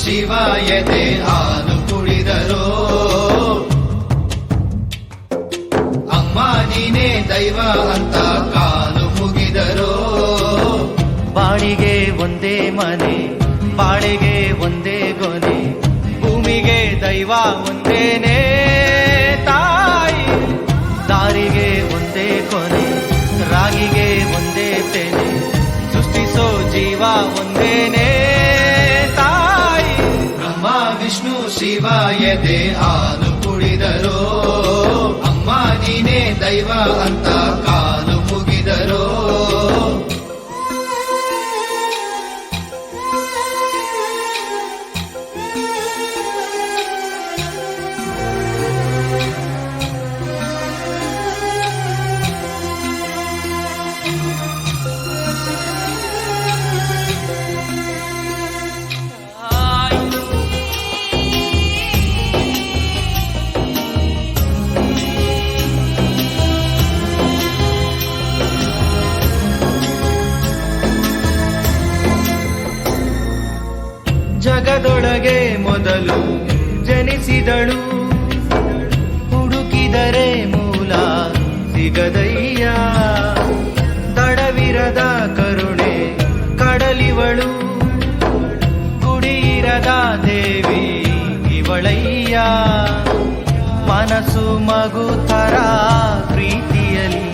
ಶಿವ ಎದೆ ಹಾಲು ಕುಡಿದರೋ ಅಮ್ಮ ನೀನೇ ದೈವ ಅಂತ ಕಾಲು ಮುಗಿದರೋ ಬಾಳಿಗೆ ಒಂದೇ ಮನೆ ಬಾಳೆಗೆ ಒಂದೇ ಗೊನೆ ಭೂಮಿಗೆ ದೈವ ಒಂದೇನೇ ತಾಯಿ ದಾರಿಗೆ ಒಂದೇ ಕೊನೆ ರಾಗಿಗೆ ಒಂದೇ ತೆನೆ ಸೃಷ್ಟಿಸೋ ಜೀವ ಒಂದೇನೇ ತಾಯಿ ಬ್ರಹ್ಮ ವಿಷ್ಣು ಶಿವ ಎದೆ ಹಾಲು ಕುಡಿದರೋ ಅಮ್ಮ ನೀನೇ ದೈವ ಅಂತ ಕಾಲು ಮುಗಿದರೋ ಜಗದೊಳಗೆ ಮೊದಲು ಜನಿಸಿದಳು ಹುಡುಕಿದರೆ ಮೂಲ ಸಿಗದಯ್ಯ ತಡವಿರದ ಕರುಣೆ ಕಡಲಿವಳು ಗುಡಿಯಿರದ ದೇವಿ ಇವಳಯ್ಯ ಮನಸ್ಸು ಮಗು ತರ ಪ್ರೀತಿಯಲಿ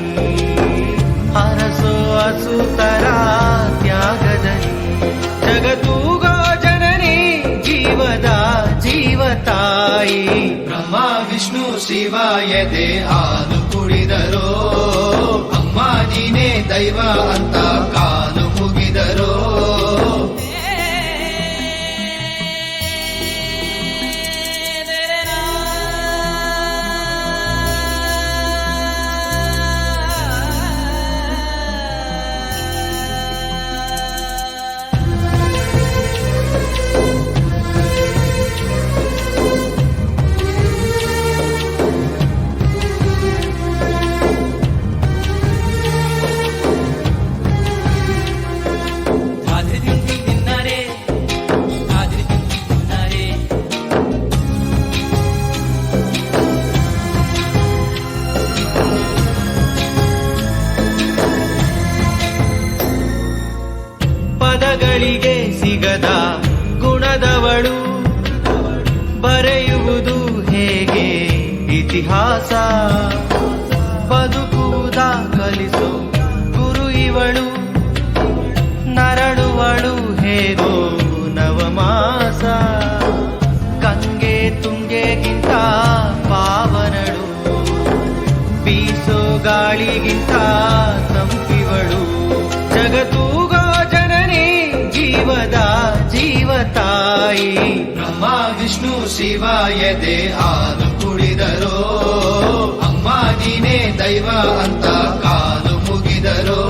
ಹರಸೋ ಹಸುತರ ತ್ಯಾಗದಲ್ಲಿ ಜಗತ್ತೂಗೋ ಜನನಿ ಜೀವದ ಜೀವತಾಯಿ ಬ್ರಹ್ಮ ವಿಷ್ಣು ಶಿವ ಎದೆ ಹಾಲು ಕುಡಿದರೋ ಅಮ್ಮ ನೀನೇ ದೈವ ಅಂತ ಕಾಲು ಮುಗಿದರೋ ಪದಗಳಿಗೆ ಸಿಗದ ಗುಣದವಳು ಬರೆಯುವುದು ಹೇಗೆ ಇತಿಹಾಸ ಬದುಕುವುದ ಕಲಿಸೋ ಗುರು ಇವಳು ನರಳುವಳು ಹೇಗೋ ನವಮಾಸ ಗಂಗೆ ತುಂಗೆಗಿಂತ ಪಾವನಳು ಬೀಸೋ ಗಾಳಿಗಿಂತ ತಂಪಿವಳು ಜಗತ್ತೂಗೋ ಜನನಿ ಜೀವದ ಜೀವತಾಯಿ ಬ್ರಹ್ಮ ವಿಷ್ಣು ಶಿವ ಎದೆ ಹಾಲು ಕುಡಿದರೋ ಅಮ್ಮ ನೀನೇ ದೈವ ಅಂತ ಕಾಲು ಮುಗಿದರೋ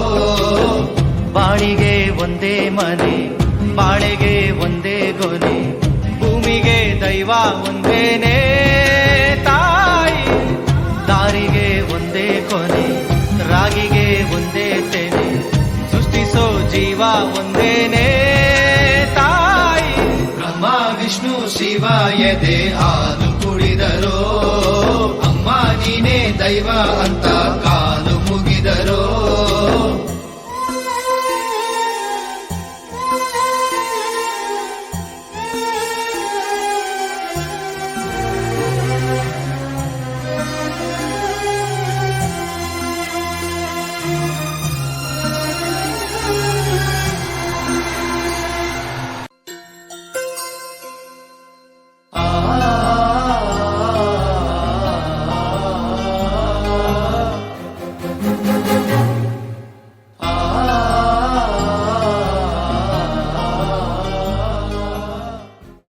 ಬಾಳಿಗೆ ಒಂದೇ ಮನೆ ಬಾಳೆಗೆ ಒಂದೇ ಗೊನೆ ಭೂಮಿಗೆ ದೈವ ಒಂದೇನೇ ತಾಯಿ ದಾರಿಗೆ ಒಂದೇ ಕೊನೆ ರಾಗಿಗೆ ಒಂದೇ ತೆನೆ ಸೃಷ್ಟಿಸೋ ಜೀವ ಒಂದೇನೇ ತಾಯಿ ಬ್ರಹ್ಮ ವಿಷ್ಣು ಶಿವ ಎದೆ ಹಾಲು ಕುಡಿದರೋ ಅಮ್ಮ ನೀನೇ ದೈವ ಅಂತ